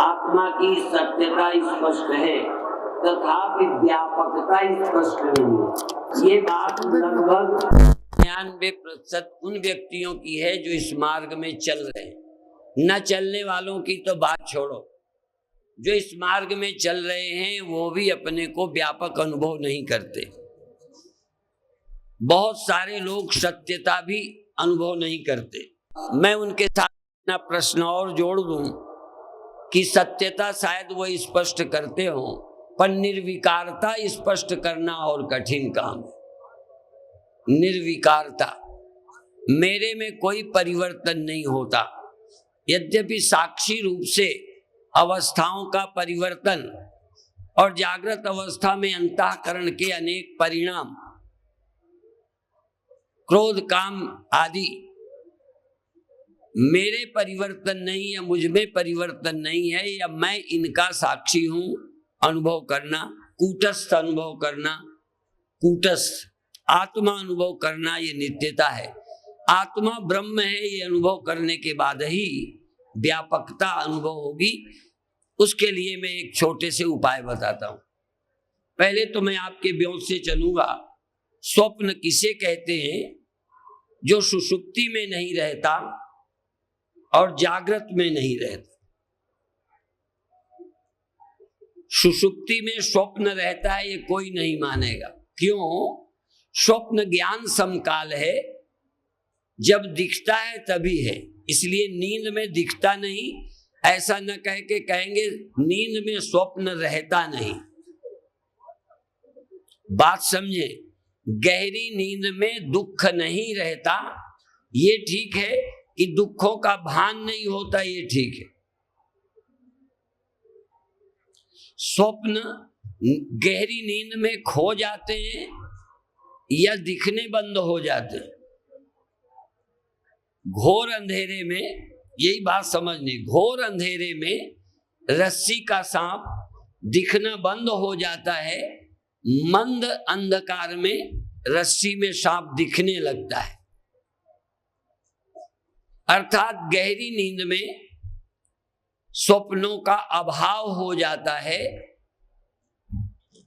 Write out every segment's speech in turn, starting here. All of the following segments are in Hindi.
आत्मा की सत्यता स्पष्ट है तथापि व्यापकता स्पष्ट नहीं है। ये बात लगभग 99% उन व्यक्तियों की है जो इस मार्ग में चल रहे हैं। न चलने वालों की तो बात छोड़ो, जो इस मार्ग में चल रहे हैं वो भी अपने को व्यापक अनुभव नहीं करते। बहुत सारे लोग सत्यता भी अनुभव नहीं करते। मैं उनके साथ अपना प्रश्न और जोड़ दूं कि सत्यता शायद वो स्पष्ट करते हो, पर निर्विकारता स्पष्ट करना और कठिन काम है। निर्विकारता, मेरे में कोई परिवर्तन नहीं होता, यद्यपि साक्षी रूप से अवस्थाओं का परिवर्तन और जागृत अवस्था में अंतःकरण के अनेक परिणाम, क्रोध काम आदि मेरे परिवर्तन नहीं या मुझ में परिवर्तन नहीं है, या मैं इनका साक्षी हूं। अनुभव करना, कूटस्थ अनुभव करना, कूटस्थ आत्मा अनुभव करना, ये नित्यता है। आत्मा ब्रह्म है, ये अनुभव करने के बाद ही व्यापकता अनुभव होगी। उसके लिए मैं एक छोटे से उपाय बताता हूं। पहले तो मैं आपके व्योम से चलूंगा। स्वप्न किसे कहते हैं? जो सुषुप्ति में नहीं रहता और जागृत में नहीं रहता। सुषुप्ति में स्वप्न रहता है, ये कोई नहीं मानेगा। क्यों? स्वप्न ज्ञान समकाल है, जब दिखता है तभी है, इसलिए नींद में दिखता नहीं। ऐसा न कह के कहेंगे नींद में स्वप्न रहता नहीं। बात समझे, गहरी नींद में दुख नहीं रहता, ये ठीक है। कि दुखों का भान नहीं होता, ये ठीक है। स्वप्न गहरी नींद में खो जाते हैं या दिखने बंद हो जाते हैं। घोर अंधेरे में, यही बात समझनी, घोर अंधेरे में रस्सी का सांप दिखना बंद हो जाता है, मंद अंधकार में रस्सी में सांप दिखने लगता है। अर्थात गहरी नींद में स्वप्नों का अभाव हो जाता है,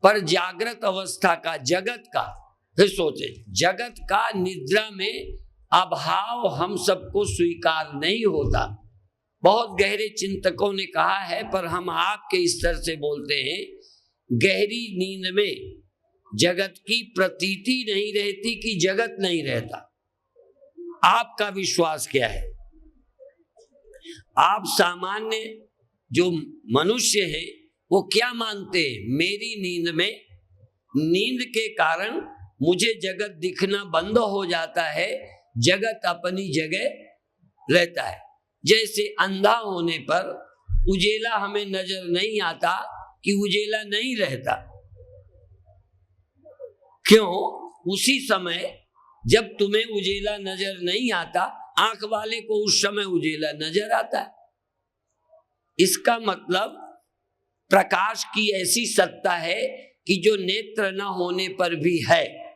पर जागृत अवस्था का, जगत का, फिर सोचे, जगत का निद्रा में अभाव हम सबको स्वीकार नहीं होता। बहुत गहरे चिंतकों ने कहा है, पर हम आपके स्तर से बोलते हैं, गहरी नींद में जगत की प्रतीति नहीं रहती कि जगत नहीं रहता। आपका विश्वास क्या है? आप सामान्य जो मनुष्य है वो क्या मानते हैं? मेरी नींद में, नींद के कारण मुझे जगत दिखना बंद हो जाता है, जगत अपनी जगह रहता है। जैसे अंधा होने पर उजेला हमें नजर नहीं आता कि उजेला नहीं रहता। क्यों? उसी समय जब तुम्हें उजेला नजर नहीं आता, आंख वाले को उस समय उजेला नजर आता है। इसका मतलब प्रकाश की ऐसी सत्ता है कि जो नेत्र न होने पर भी है।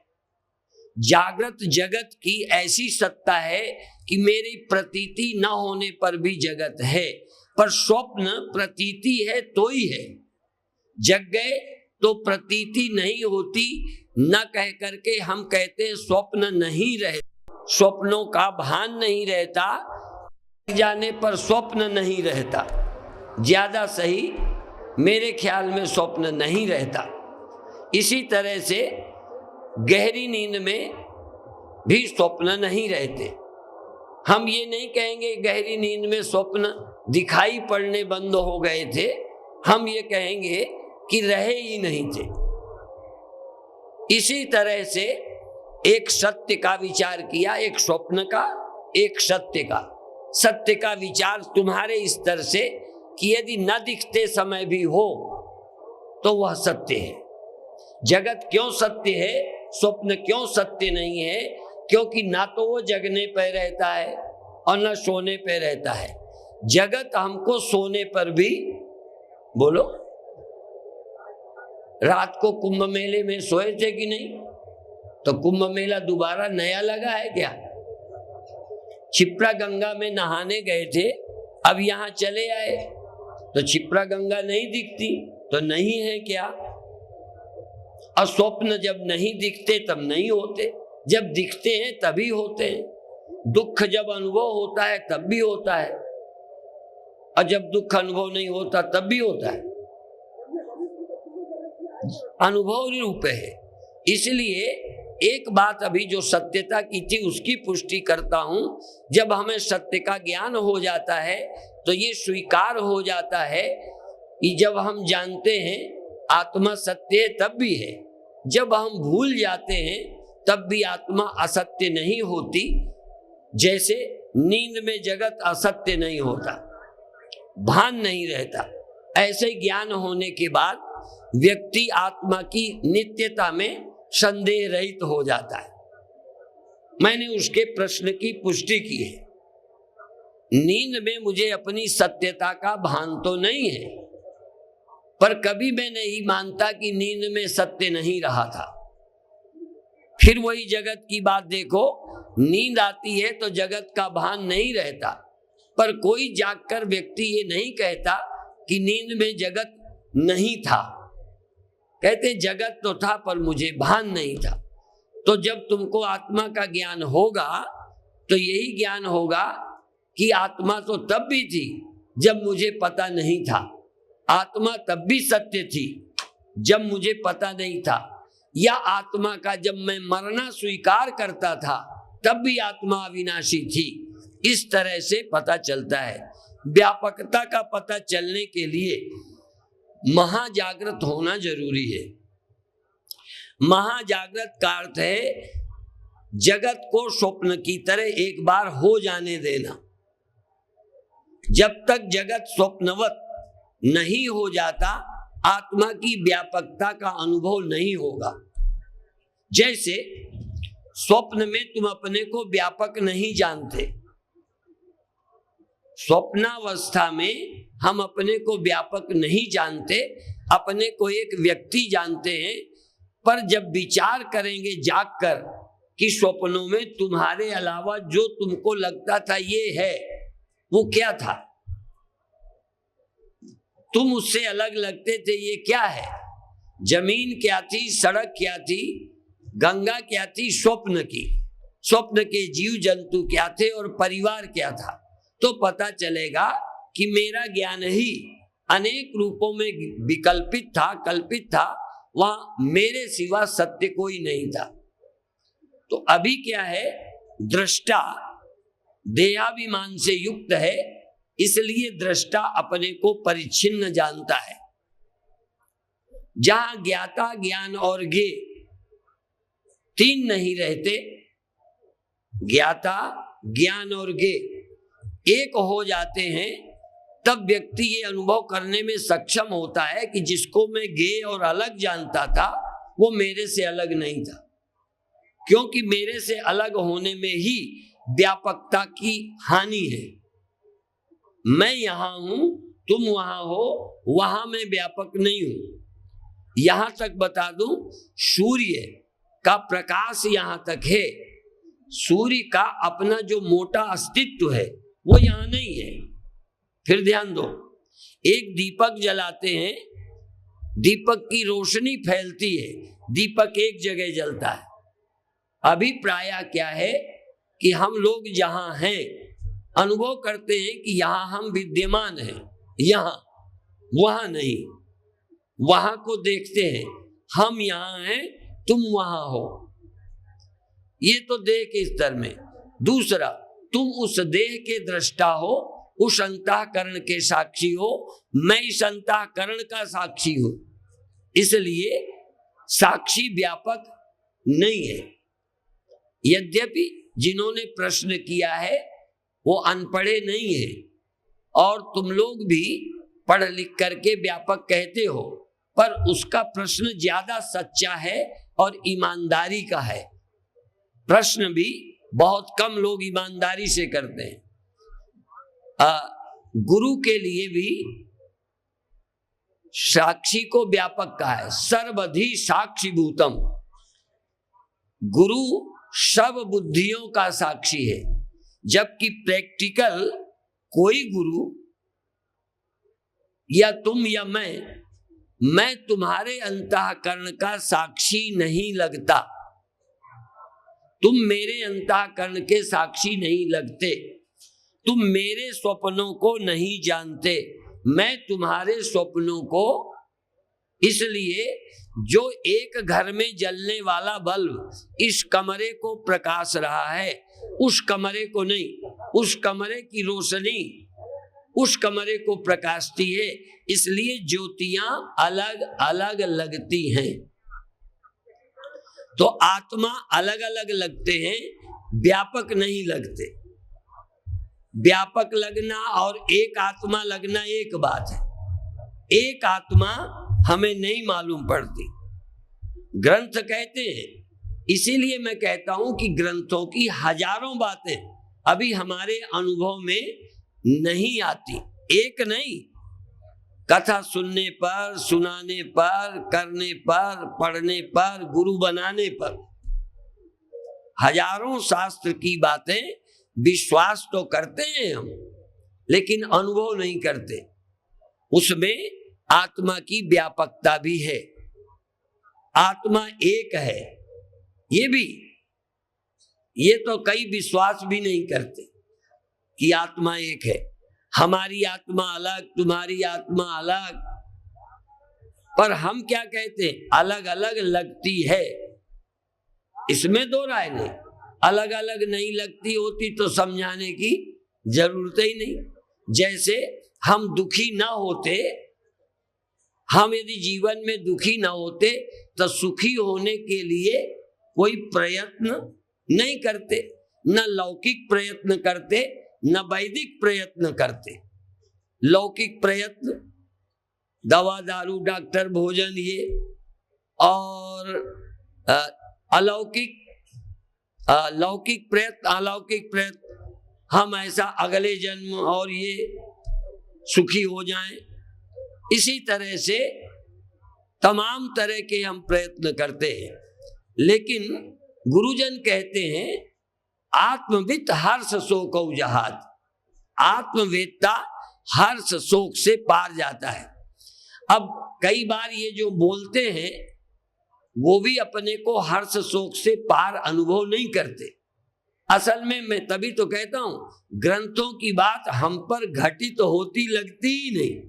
जागृत जगत की ऐसी सत्ता है कि मेरी प्रतीति न होने पर भी जगत है, पर स्वप्न प्रतीति है तो ही है। जग गए तो प्रतीति नहीं होती, न कह करके हम कहते हैं स्वप्न नहीं रहे, स्वप्नों का भान नहीं रहता, जाने पर स्वप्न नहीं रहता। ज्यादा सही, मेरे ख्याल में स्वप्न नहीं रहता। इसी तरह से गहरी नींद में भी स्वप्न नहीं रहते। हम ये नहीं कहेंगे गहरी नींद में स्वप्न दिखाई पड़ने बंद हो गए थे, हम ये कहेंगे कि रहे ही नहीं थे। इसी तरह से एक सत्य का विचार किया, एक स्वप्न का, एक सत्य का। सत्य का विचार तुम्हारे स्तर से कि यदि न दिखते समय भी हो तो वह सत्य है। जगत क्यों सत्य है, स्वप्न क्यों सत्य नहीं है? क्योंकि ना तो वो जगने पर रहता है और न सोने पर रहता है। जगत हमको सोने पर भी, बोलो, रात को कुंभ मेले में सोए थे कि नहीं? तो कुंभ मेला दोबारा नया लगा है क्या? क्षिप्रा गंगा में नहाने गए थे, अब यहाँ चले आए तो क्षिप्रा गंगा नहीं दिखती, तो नहीं है क्या? और स्वप्न जब नहीं दिखते तब नहीं होते, जब दिखते हैं तभी होते हैं। दुख जब अनुभव होता है तब भी होता है, और जब दुख अनुभव नहीं होता तब भी होता है। अनुभव रूप है। इसलिए एक बात अभी जो सत्यता की थी उसकी पुष्टि करता हूं। जब हमें सत्य का ज्ञान हो जाता है तो ये स्वीकार हो जाता है कि जब हम जानते हैं आत्मा सत्य है तब भी है, जब हम भूल जाते हैं तब भी आत्मा असत्य नहीं होती। जैसे नींद में जगत असत्य नहीं होता, भान नहीं रहता, ऐसे ज्ञान होने के बाद व्यक्ति आत्मा की नित्यता में संदेह रहित हो जाता है। मैंने उसके प्रश्न की पुष्टि की है। नींद में मुझे अपनी सत्यता का भान तो नहीं है, पर कभी मैं नहीं मानता कि नींद में सत्य नहीं रहा था। फिर वही जगत की बात देखो, नींद आती है तो जगत का भान नहीं रहता, पर कोई जागकर व्यक्ति ये नहीं कहता कि नींद में जगत नहीं था। कहते जगत तो था पर मुझे भान नहीं था। तो जब तुमको आत्मा का ज्ञान होगा तो यही ज्ञान होगा कि आत्मा तो तब भी थी जब मुझे पता नहीं था, आत्मा तब भी सत्य थी जब मुझे पता नहीं था, या आत्मा का जब मैं मरना स्वीकार करता था तब भी आत्मा अविनाशी थी। इस तरह से पता चलता है। व्यापकता का पता चलने के लिए महाजागृत होना जरूरी है। महाजागृत का अर्थ है जगत को स्वप्न की तरह एक बार हो जाने देना। जब तक जगत स्वप्नवत नहीं हो जाता आत्मा की व्यापकता का अनुभव नहीं होगा। जैसे स्वप्न में तुम अपने को व्यापक नहीं जानते, स्वप्नावस्था में हम अपने को व्यापक नहीं जानते, अपने को एक व्यक्ति जानते हैं। पर जब विचार करेंगे जागकर कि स्वप्नों में तुम्हारे अलावा जो तुमको लगता था ये है, वो क्या था? तुम उससे अलग लगते थे, ये क्या है? जमीन क्या थी, सड़क क्या थी, गंगा क्या थी? स्वप्न की। स्वप्न के जीव जंतु क्या थे और परिवार क्या था? तो पता चलेगा कि मेरा ज्ञान ही अनेक रूपों में विकल्पित था, कल्पित था, वहां मेरे सिवा सत्य कोई नहीं था। तो अभी क्या है, दृष्टा देहाभिमान से युक्त है, इसलिए दृष्टा अपने को परिच्छिन्न जानता है। जहां ज्ञाता, ज्ञान और ज्ञेय तीन नहीं रहते, ज्ञाता, ज्ञान और ज्ञेय एक हो जाते हैं, तब व्यक्ति ये अनुभव करने में सक्षम होता है कि जिसको मैं ज्ञेय और अलग जानता था वो मेरे से अलग नहीं था। क्योंकि मेरे से अलग होने में ही व्यापकता की हानि है। मैं यहां हूं, तुम वहां हो, वहां मैं व्यापक नहीं हूं। यहां तक बता दूं, सूर्य का प्रकाश यहां तक है, सूर्य का अपना जो मोटा अस्तित्व है वो यहां नहीं है। फिर ध्यान दो, एक दीपक जलाते हैं, दीपक की रोशनी फैलती है, दीपक एक जगह जलता है। अभी प्रायः क्या है कि हम लोग जहां हैं अनुभव करते हैं कि यहां हम विद्यमान हैं, यहां, वहां नहीं। वहां को देखते हैं, हम यहां हैं, तुम वहां हो। ये तो देह के स्तर में। दूसरा, तुम उस देह के दृष्टा हो, उस अंतःकरण के साक्षी हो, मैं इस अंतःकरण का साक्षी हूं। इसलिए साक्षी व्यापक नहीं है। यद्यपि जिन्होंने प्रश्न किया है वो अनपढ़े नहीं है, और तुम लोग भी पढ़ लिख करके व्यापक कहते हो, पर उसका प्रश्न ज्यादा सच्चा है और ईमानदारी का है। प्रश्न भी बहुत कम लोग ईमानदारी से करते हैं। गुरु के लिए भी साक्षी को व्यापक कहा है, सर्वधि साक्षी भूतम। गुरु सब बुद्धियों का साक्षी है, जबकि प्रैक्टिकल कोई गुरु या तुम या मैं तुम्हारे अंतःकरण का साक्षी नहीं लगता, तुम मेरे अंतःकरण के साक्षी नहीं लगते, तुम मेरे स्वप्नों को नहीं जानते, मैं तुम्हारे स्वप्नों को। इसलिए जो एक घर में जलने वाला बल्ब इस कमरे को प्रकाश रहा है, उस कमरे को नहीं, उस कमरे की रोशनी उस कमरे को प्रकाशती है। इसलिए ज्योतियां अलग अलग लगती हैं। तो आत्मा अलग अलग लगते हैं, व्यापक नहीं लगते। व्यापक लगना और एक आत्मा लगना एक बात है। एक आत्मा हमें नहीं मालूम पड़ती, ग्रंथ कहते हैं। इसीलिए मैं कहता हूं कि ग्रंथों की हजारों बातें अभी हमारे अनुभव में नहीं आती। एक नहीं, कथा सुनने पर, सुनाने पर, करने पर, पढ़ने पर, गुरु बनाने पर हजारों शास्त्र की बातें विश्वास तो करते हैं हम, लेकिन अनुभव नहीं करते। उसमें आत्मा की व्यापकता भी है। आत्मा एक है, ये तो कई विश्वास भी नहीं करते कि आत्मा एक है। हमारी आत्मा अलग, तुम्हारी आत्मा अलग, पर हम क्या कहते हैं? अलग अलग लगती है। इसमें दो राय नहीं। अलग अलग नहीं लगती होती तो समझाने की जरूरत ही नहीं। जैसे हम दुखी ना होते, हम यदि जीवन में दुखी ना होते तो सुखी होने के लिए कोई प्रयत्न नहीं करते, न लौकिक प्रयत्न करते, न वैदिक प्रयत्न करते। लौकिक प्रयत्न दवा दारू डॉक्टर भोजन ये, और लौकिक प्रयत्न अलौकिक प्रयत्न, हम ऐसा अगले जन्म और ये सुखी हो जाएं। इसी तरह से तमाम तरह के हम प्रयत्न करते हैं। लेकिन गुरुजन कहते हैं आत्मवित हर्ष शोक जहाद। आत्मवेत्ता हर्ष शोक से पार जाता है। अब कई बार ये जो बोलते हैं वो भी अपने को हर्ष शोक से पार अनुभव नहीं करते। असल में मैं तभी तो कहता हूं, ग्रंथों की बात हम पर घटित तो होती लगती ही नहीं।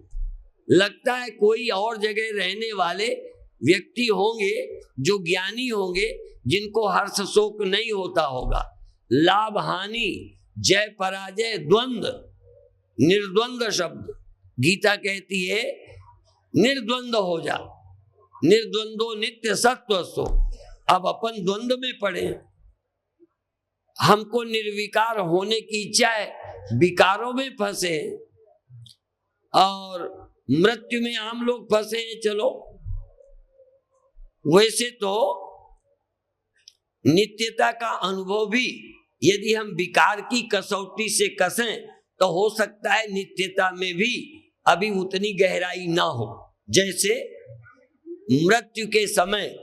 लगता है कोई और जगह रहने वाले व्यक्ति होंगे जो ज्ञानी होंगे, जिनको हर्ष शोक नहीं होता होगा। लाभ हानि, जय पराजय, द्वंद्व, निर्द्वंद शब्द गीता कहती है निर्द्वंद हो जा, निर्द्वंदो नित्य सत्वस्व। अब अपन द्वंद्व में पड़े, हमको निर्विकार होने की इच्छा है, विकारों में फंसे, और मृत्यु में हम लोग फंसे हैं। चलो, वैसे तो नित्यता का अनुभव भी यदि हम विकार की कसौटी से कसें तो हो सकता है नित्यता में भी अभी उतनी गहराई ना हो। जैसे मृत्यु के समय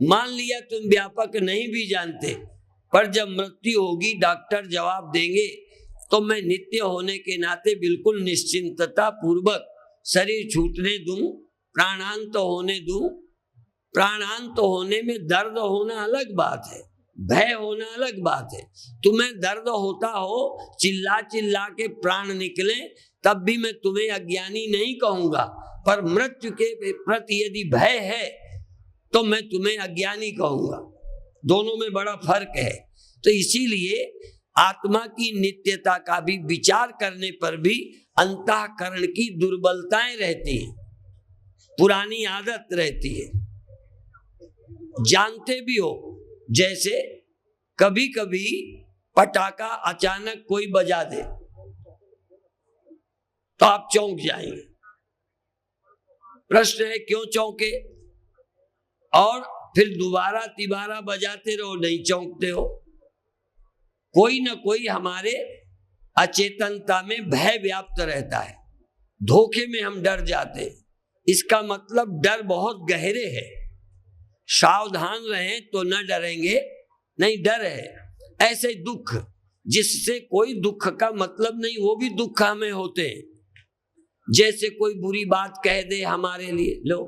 मान लिया तुम व्यापक नहीं भी जानते, पर जब मृत्यु होगी डॉक्टर जवाब देंगे तो मैं नित्य होने के नाते बिल्कुल निश्चिंतता पूर्वक शरीर छूटने दूं, प्राणांत होने दूं। प्राणांत होने में दर्द होना अलग बात है, भय होना अलग बात है। तुम्हें दर्द होता हो, चिल्ला चिल्ला के प्राण निकले, तब भी मैं तुम्हें अज्ञानी नहीं कहूंगा, पर मृत्यु के प्रति यदि भय है तो मैं तुम्हें अज्ञानी कहूंगा। दोनों में बड़ा फर्क है। तो इसीलिए आत्मा की नित्यता का भी विचार करने पर भी अंतःकरण की दुर्बलताएं रहती हैं, पुरानी आदत रहती है। जानते भी हो, जैसे कभी कभी पटाखा अचानक कोई बजा दे तो आप चौंक जाएंगे। प्रश्न है क्यों चौंके, और फिर दोबारा तिबारा बजाते रहो, नहीं चौंकते हो। कोई ना कोई हमारे अचेतनता में भय व्याप्त रहता है, धोखे में हम डर जाते हैं। इसका मतलब डर बहुत गहरे है। सावधान रहें तो न डरेंगे, नहीं डर है। ऐसे दुख जिससे कोई दुख का मतलब नहीं, वो भी दुख हमें होते हैं। जैसे कोई बुरी बात कह दे हमारे लिए, लो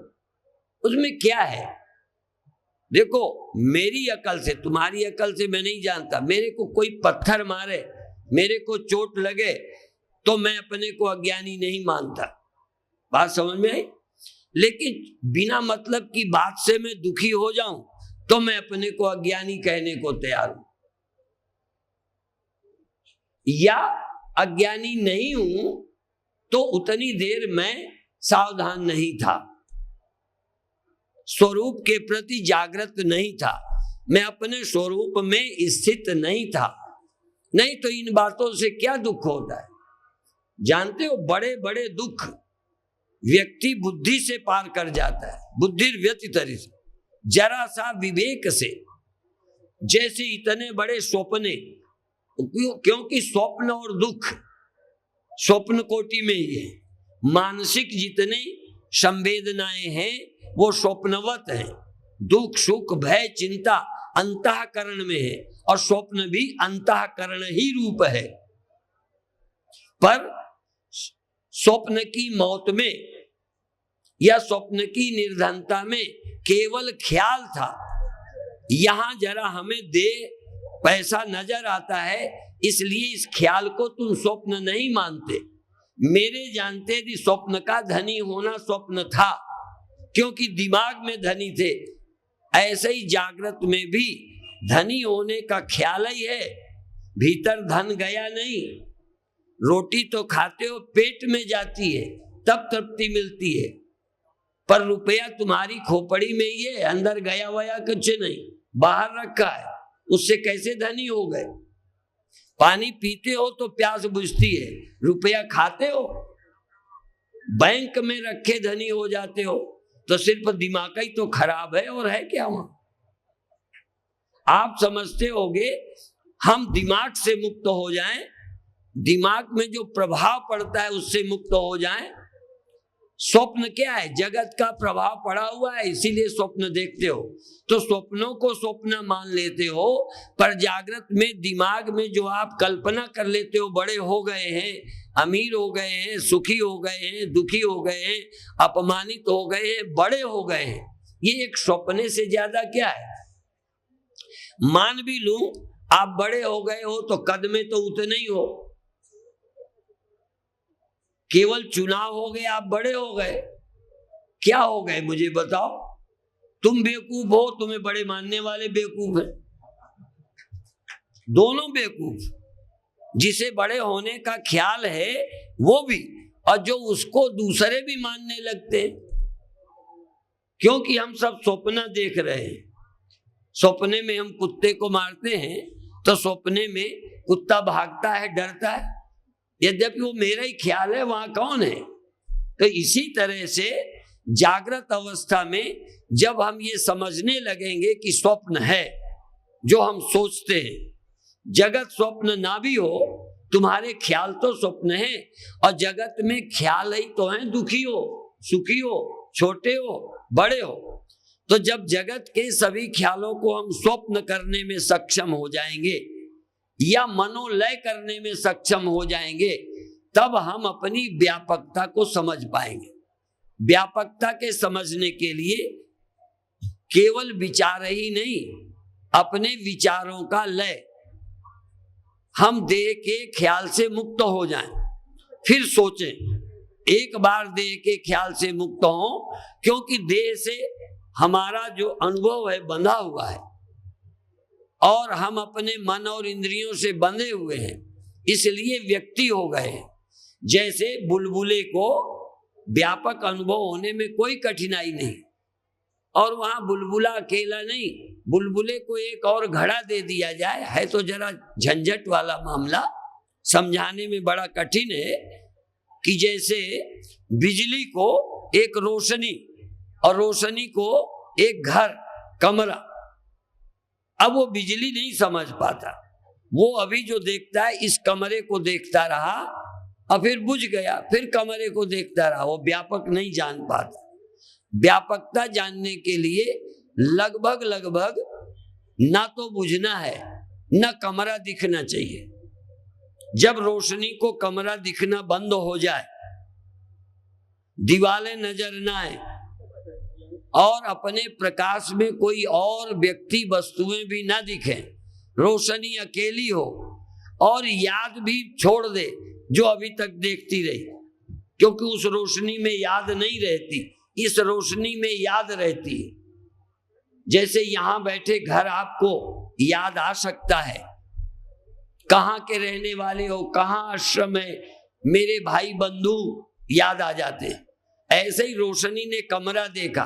उसमें क्या है? देखो मेरी अकल से, तुम्हारी अकल से मैं नहीं जानता, मेरे को कोई पत्थर मारे, मेरे को चोट लगे तो मैं अपने को अज्ञानी नहीं मानता। बात समझ में आई? लेकिन बिना मतलब की बात से मैं दुखी हो जाऊं तो मैं अपने को अज्ञानी कहने को तैयार हूं। या अज्ञानी नहीं हूं तो उतनी देर मैं सावधान नहीं था, स्वरूप के प्रति जागृत नहीं था, मैं अपने स्वरूप में स्थित नहीं था। नहीं तो इन बातों से क्या दुख होता है? जानते हो, बड़े बड़े दुख व्यक्ति बुद्धि से पार कर जाता है, बुद्धि व्यतितरित, जरा सा विवेक से। जैसे इतने बड़े स्वप्ने, क्योंकि स्वप्न और दुख स्वप्न कोटि में ही है, मानसिक जितने संवेदनाएं हैं वो स्वप्नवत हैं। दुख सुख भय चिंता अंतःकरण में है, और स्वप्न भी अंतःकरण ही रूप है। पर स्वप्न की मौत में या स्वप्न की निर्धनता में केवल ख्याल था। यहां जरा हमें देह पैसा नजर आता है, इसलिए इस ख्याल को तुम स्वप्न नहीं मानते। मेरे जानते यदि स्वप्न का धनी होना स्वप्न था, क्योंकि दिमाग में धनी थे, ऐसे ही जागृत में भी धनी होने का ख्याल ही है, भीतर धन गया नहीं। रोटी तो खाते हो, पेट में जाती है तब तृप्ति मिलती है, पर रुपया तुम्हारी खोपड़ी में ही है, अंदर गया वया कुछ नहीं, बाहर रखा है, उससे कैसे धनी हो गए? पानी पीते हो तो प्यास बुझती है, रुपया खाते हो, बैंक में रखे धनी हो जाते हो, तो सिर्फ दिमाग ही तो खराब है, और है क्या वहां? आप समझते होगे हम दिमाग से मुक्त हो जाएं, दिमाग में जो प्रभाव पड़ता है उससे मुक्त हो जाएं। स्वप्न क्या है? जगत का प्रभाव पड़ा हुआ है, इसीलिए स्वप्न देखते हो, तो स्वप्नों को स्वप्न मान लेते हो। पर जागृत में दिमाग में जो आप कल्पना कर लेते हो, बड़े हो गए हैं, अमीर हो गए हैं, सुखी हो गए हैं, दुखी हो गए हैं, अपमानित हो गए हैं, बड़े हो गए हैं, ये एक स्वप्ने से ज्यादा क्या है? मान भी लूं आप बड़े हो गए हो तो कद में तो उतने ही हो, केवल चुनाव हो गए आप बड़े हो गए। क्या हो गए मुझे बताओ? तुम बेवकूफ हो, तुम्हें बड़े मानने वाले बेवकूफ हैं, दोनों बेवकूफ। जिसे बड़े होने का ख्याल है वो भी, और जो उसको दूसरे भी मानने लगते हैं, क्योंकि हम सब स्वप्न देख रहे हैं। सपने में हम कुत्ते को मारते हैं तो सपने में कुत्ता भागता है, डरता है, यद्यपि वो मेरा ही ख्याल है, वहां कौन है? तो इसी तरह से जागृत अवस्था में जब हम ये समझने लगेंगे कि स्वप्न है जो हम सोचते हैं, जगत स्वप्न ना भी हो, तुम्हारे ख्याल तो स्वप्न है, और जगत में ख्याल ही तो है, दुखी हो, सुखी हो, छोटे हो, बड़े हो। तो जब जगत के सभी ख्यालों को हम स्वप्न करने में सक्षम हो जाएंगे या मनोलय करने में सक्षम हो जाएंगे, तब हम अपनी व्यापकता को समझ पाएंगे। व्यापकता के समझने के लिए केवल विचार ही नहीं, अपने विचारों का लय, हम देह के ख्याल से मुक्त हो जाएं, फिर सोचें। एक बार देह के ख्याल से मुक्त हो, क्योंकि देह से हमारा जो अनुभव है बंधा हुआ है, और हम अपने मन और इंद्रियों से बंधे हुए हैं, इसलिए व्यक्ति हो गए हैं। जैसे बुलबुले को व्यापक अनुभव होने में कोई कठिनाई नहीं, और वहां बुलबुला अकेला नहीं, बुलबुले को एक और घड़ा दे दिया जाए, है तो जरा झंझट वाला मामला, समझाने में बड़ा कठिन है। कि जैसे बिजली को एक रोशनी, और रोशनी को एक घर, कमरा, अब वो बिजली नहीं समझ पाता, वो अभी जो देखता है इस कमरे को देखता रहा और फिर बुझ गया, फिर कमरे को देखता रहा, वो व्यापक नहीं जान पाता। व्यापकता जानने के लिए लगभग ना तो बुझना है, न कमरा दिखना चाहिए, जब रोशनी को कमरा दिखना बंद हो जाए, दीवारें नजर न आए और अपने प्रकाश में कोई और व्यक्ति वस्तुएं भी ना दिखें, रोशनी अकेली हो और याद भी छोड़ दे जो अभी तक देखती रही, क्योंकि उस रोशनी में याद नहीं रहती, इस रोशनी में याद रहती है। जैसे यहां बैठे घर आपको याद आ सकता है, कहाँ के रहने वाले हो, कहाँ आश्रम है, मेरे भाई बंधु याद आ जाते हैं। ऐसे ही रोशनी ने कमरा देखा,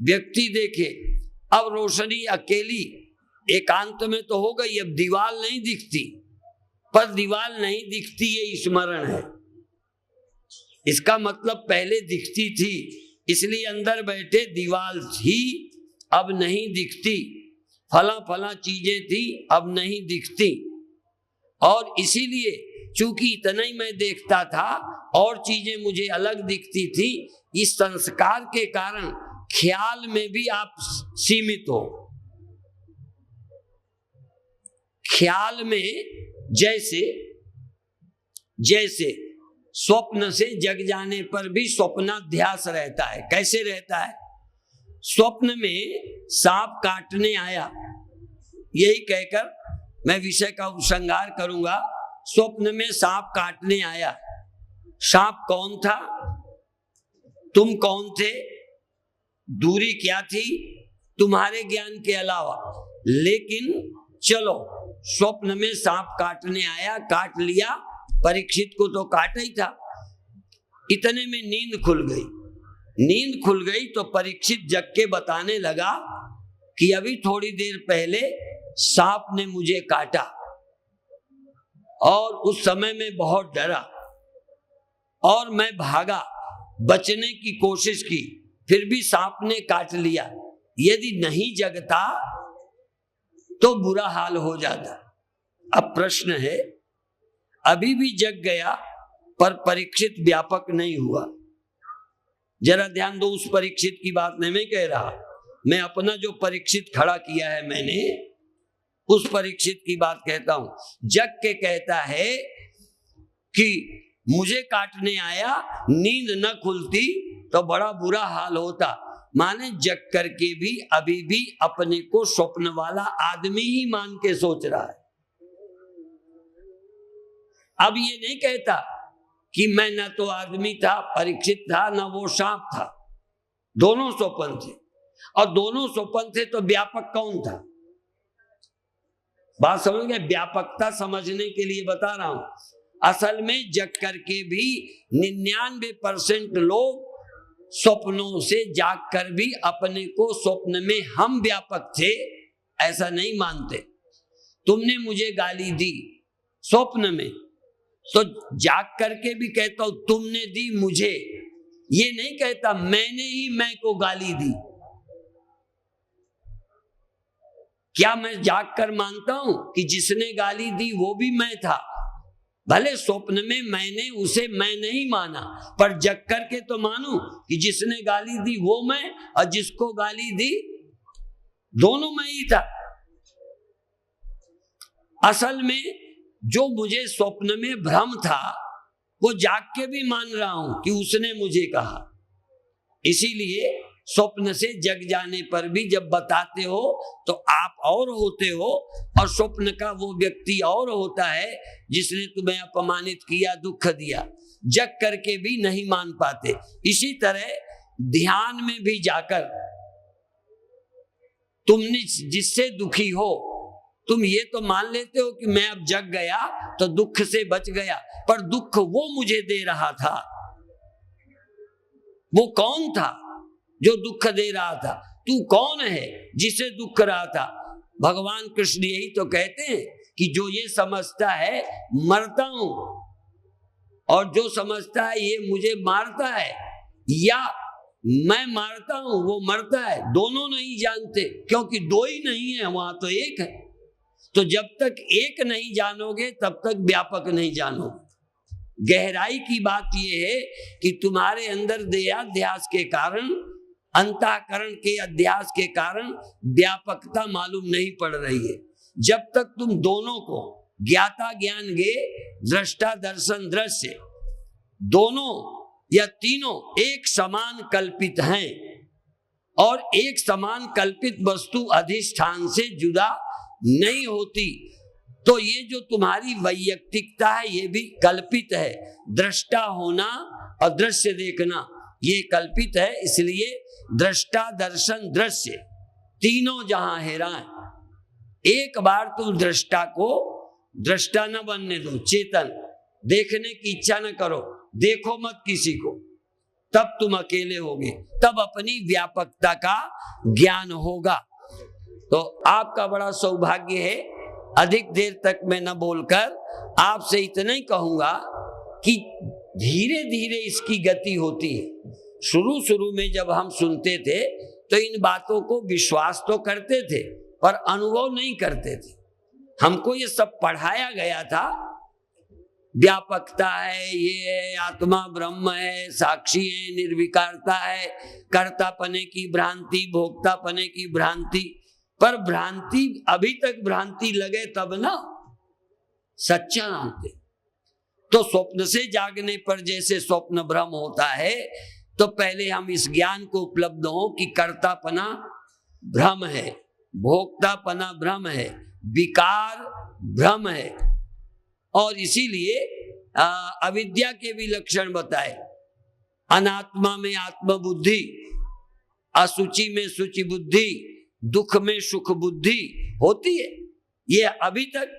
व्यक्ति देखे, अब रोशनी अकेली एकांत में तो हो गई, अब दीवार नहीं दिखती, पर दीवार नहीं दिखती ये स्मरण है। इसका मतलब पहले दिखती थी, इसलिए अंदर बैठे दीवार ही अब नहीं दिखती, फला फला चीजें थी अब नहीं दिखती, और इसीलिए चूंकि इतना ही मैं देखता था और चीजें मुझे अलग दिखती थी, इस संस्कार के कारण ख्याल में भी आप सीमित हो। ख्याल में जैसे जैसे स्वप्न से जग जाने पर भी स्वप्नाध्यास रहता है। कैसे रहता है? स्वप्न में सांप काटने आया, यही कहकर मैं विषय का उपसंहार करूंगा। स्वप्न में सांप काटने आया, सांप कौन था, तुम कौन थे, दूरी क्या थी तुम्हारे ज्ञान के अलावा, लेकिन चलो स्वप्न में सांप काटने आया, काट लिया, परीक्षित को तो काटा ही था। इतने में नींद खुल गई, नींद खुल गई तो परीक्षित जग के बताने लगा कि अभी थोड़ी देर पहले सांप ने मुझे काटा और उस समय में बहुत डरा और मैं भागा, बचने की कोशिश की, फिर भी सांप ने काट लिया। यदि नहीं जगता तो बुरा हाल हो जाता। अब प्रश्न है, अभी भी जग गया पर परीक्षित व्यापक नहीं हुआ। जरा ध्यान दो, उस परीक्षित की बात नहीं मैं कह रहा, मैं अपना जो परीक्षित खड़ा किया है मैंने, उस परीक्षित की बात कहता हूं। जग के कहता है कि मुझे काटने आया, नींद न खुलती तो बड़ा बुरा हाल होता। माने जग करके भी अभी भी अपने को स्वप्न वाला आदमी ही मान के सोच रहा है। अब ये नहीं कहता कि मैं न तो आदमी था, परीक्षित था, न वो सांप था, दोनों स्वप्न थे, और दोनों स्वप्न थे तो व्यापक कौन था? बात समझ गए? व्यापकता समझने के लिए बता रहा हूं। असल में जग करके भी 99% लोग स्वप्नों से जाग कर भी अपने को स्वप्न में हम व्यापक थे ऐसा नहीं मानते। तुमने मुझे गाली दी स्वप्न में, तो जाग करके भी कहता हूं तुमने दी मुझे, ये नहीं कहता मैंने ही मैं को गाली दी। क्या मैं जाग कर मानता हूं कि जिसने गाली दी वो भी मैं था? भले स्वप्न में मैंने उसे मैं नहीं माना, पर जग करके तो मानूं कि जिसने गाली दी वो मैं और जिसको गाली दी दोनों मैं ही था। असल में जो मुझे स्वप्न में भ्रम था वो जाग के भी मान रहा हूं कि उसने मुझे कहा। इसीलिए स्वप्न से जग जाने पर भी जब बताते हो तो आप और होते हो और स्वप्न का वो व्यक्ति और होता है जिसने तुम्हें अपमानित किया, दुख दिया। जग करके भी नहीं मान पाते। इसी तरह ध्यान में भी जाकर तुमने जिससे दुखी हो तुम ये तो मान लेते हो कि मैं अब जग गया तो दुख से बच गया, पर दुख वो मुझे दे रहा था। वो कौन था जो दुख दे रहा था? तू कौन है जिसे दुख रहा था? भगवान कृष्ण यही तो कहते हैं कि जो ये समझता है मरता हूं और जो समझता है ये मुझे मारता है या मैं मारता हूं वो मरता है, दोनों नहीं जानते, क्योंकि दो ही नहीं है, वहां तो एक है। तो जब तक एक नहीं जानोगे तब तक व्यापक नहीं जानोगे। गहराई की बात यह है कि तुम्हारे अंदर देहाध्यास के कारण, अंतःकरण के अध्यास के कारण व्यापकता मालूम नहीं पड़ रही है। जब तक तुम दोनों को ज्ञाता ज्ञान गे, दृष्टा दर्शन दृश्य, दोनों या तीनों एक समान कल्पित हैं और एक समान कल्पित वस्तु अधिष्ठान से जुदा नहीं होती। तो ये जो तुम्हारी वैयक्तिकता है ये भी कल्पित है। दृष्टा होना और दृश्य देखना ये कल्पित है, इसलिए दृष्टा दर्शन दृश्य तीनों जहां हैरान। एक बार तुम दृष्टा को दृष्टा न बनने दो, चेतन देखने की इच्छा न करो, देखो मत किसी को, तब तुम अकेले होगे, तब अपनी व्यापकता का ज्ञान होगा। तो आपका बड़ा सौभाग्य है। अधिक देर तक मैं न बोलकर आपसे इतना ही कहूंगा कि धीरे धीरे इसकी गति होती है। शुरू में जब हम सुनते थे तो इन बातों को विश्वास तो करते थे पर अनुभव नहीं करते थे। हमको ये सब पढ़ाया गया था, व्यापकता है, ये है, आत्मा ब्रह्म है, साक्षी है, निर्विकारता है, कर्तापने की भ्रांति, भोक्तापने की भ्रांति। पर भ्रांति अभी तक भ्रांति लगे तब ना सच्चा जानते। तो स्वप्न से जागने पर जैसे स्वप्न भ्रम होता है, तो पहले हम इस ज्ञान को उपलब्ध हो कि कर्तापना भ्रम है, भोक्तापना भ्रम है, विकार भ्रम है। और इसीलिए अविद्या के भी लक्षण बताए। अनात्मा में आत्म बुद्धि, असुचि में सुचि बुद्धि, दुख में सुख बुद्धि होती है। ये अभी तक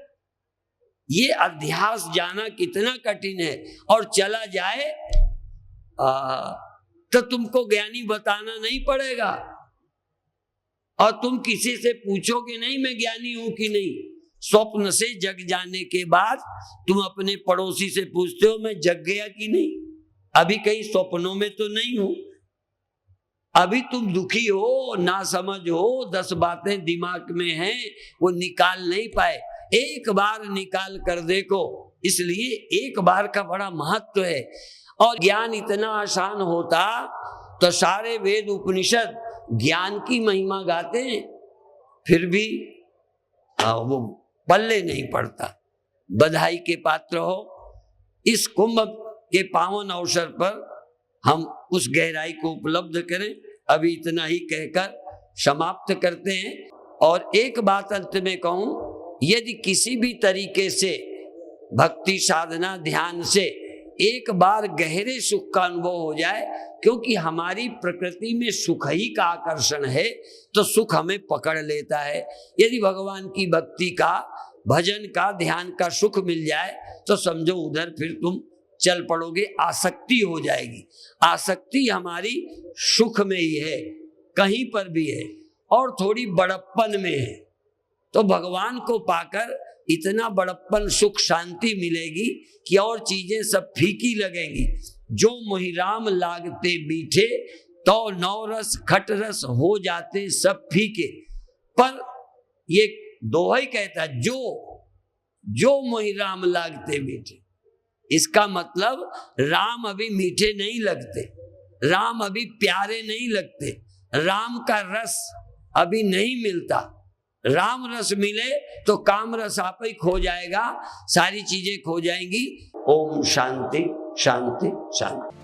ये अध्यास जाना कितना कठिन है। और चला जाए तो तुमको ज्ञानी बताना नहीं पड़ेगा और तुम किसी से पूछोगे नहीं मैं ज्ञानी हूं कि नहीं। स्वप्न से जग जाने के बाद तुम अपने पड़ोसी से पूछते हो मैं जग गया कि नहीं। अभी कहीं स्वप्नों में तो नहीं हो, अभी तुम दुखी हो, ना समझ हो, 10 बातें दिमाग में हैं, वो निकाल नहीं पाए। एक बार निकाल कर देखो, इसलिए एक बार का बड़ा महत्व है। और ज्ञान इतना आसान होता तो सारे वेद उपनिषद ज्ञान की महिमा गाते हैं, फिर भी वो पल्ले नहीं पड़ता। बधाई के पात्र हो। इस कुंभ के पावन अवसर पर हम उस गहराई को उपलब्ध करें। अभी इतना ही कहकर समाप्त करते हैं। और एक बात अंत में कहूं, यदि किसी भी तरीके से भक्ति साधना ध्यान से एक बार गहरे सुख का अनुभव हो जाए, क्योंकि हमारी प्रकृति में सुख ही का आकर्षण है, तो सुख हमें पकड़ लेता है। यदि भगवान की भक्ति का, भजन का, ध्यान का सुख मिल जाए तो समझो उधर फिर तुम चल पड़ोगे, आसक्ति हो जाएगी। आसक्ति हमारी सुख में ही है, कहीं पर भी है, और थोड़ी बड़प्पन में है। तो भगवान को पाकर इतना बड़प्पन सुख शांति मिलेगी कि और चीजें सब फीकी लगेंगी। जो मोहिराम लागते मीठे, तो नवरस खट रस हो जाते सब फीके। पर ये दोहा ही कहता है, जो मोहिराम लागते मीठे। इसका मतलब राम अभी मीठे नहीं लगते, राम अभी प्यारे नहीं लगते, राम का रस अभी नहीं मिलता। राम रस मिले तो काम रस आप ही खो जाएगा, सारी चीजें खो जाएंगी। ओम शांति शांति शांति।